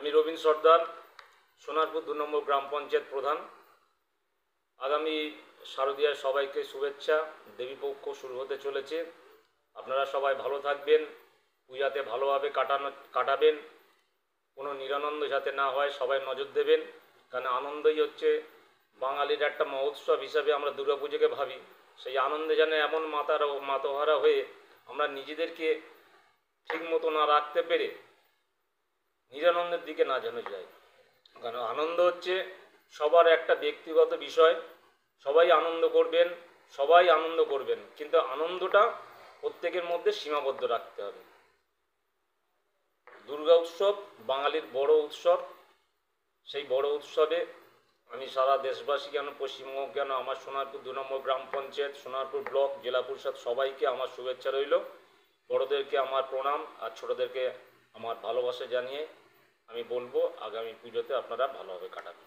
আমি রবীন সর্দার, সোনারপুর 2 নম্বর গ্রাম পঞ্চায়েত প্রধান। আগামী শারদীয়ার সবাইকে শুভেচ্ছা। দেবীপক্ষ শুরু হতে চলেছে, আপনারা সবাই ভালো থাকবেন, পূজাতে ভালোভাবে কাটাবেন, কোনো নিরানন্দ যাতে না হয় সবাই নজর দেবেন। কারণ আনন্দই হচ্ছে বাঙালির একটা মহোৎসব হিসাবে আমরা দুর্গাপুজোকে ভাবি। সেই আনন্দে যেন এমন মাতোহারা হয়ে আমরা নিজেদেরকে ঠিকমতো না রাখতে পেরে নিরানন্দের দিকে না যেন যাই। কারণ আনন্দ হচ্ছে সবার একটা ব্যক্তিগত বিষয়, সবাই আনন্দ করবেন, কিন্তু আনন্দটা প্রত্যেকের মধ্যে সীমাবদ্ধ রাখতে হবে। দুর্গা উৎসব বাঙালির বড় উৎসব। সেই বড় উৎসবে আমি সারা দেশবাসী কেন, পশ্চিমবঙ্গ কেন, আমার সোনারপুর 2 নম্বর গ্রাম পঞ্চায়েত, সোনারপুর ব্লক, জেলা পরিষদ সবাইকে আমার শুভেচ্ছা রইল। বড়োদেরকে আমার প্রণাম আর ছোটোদেরকে আমার ভালোবাসা জানিয়ে আমি বলবো আগামী পুজোতে আপনারা ভালোভাবে কাটাবেন।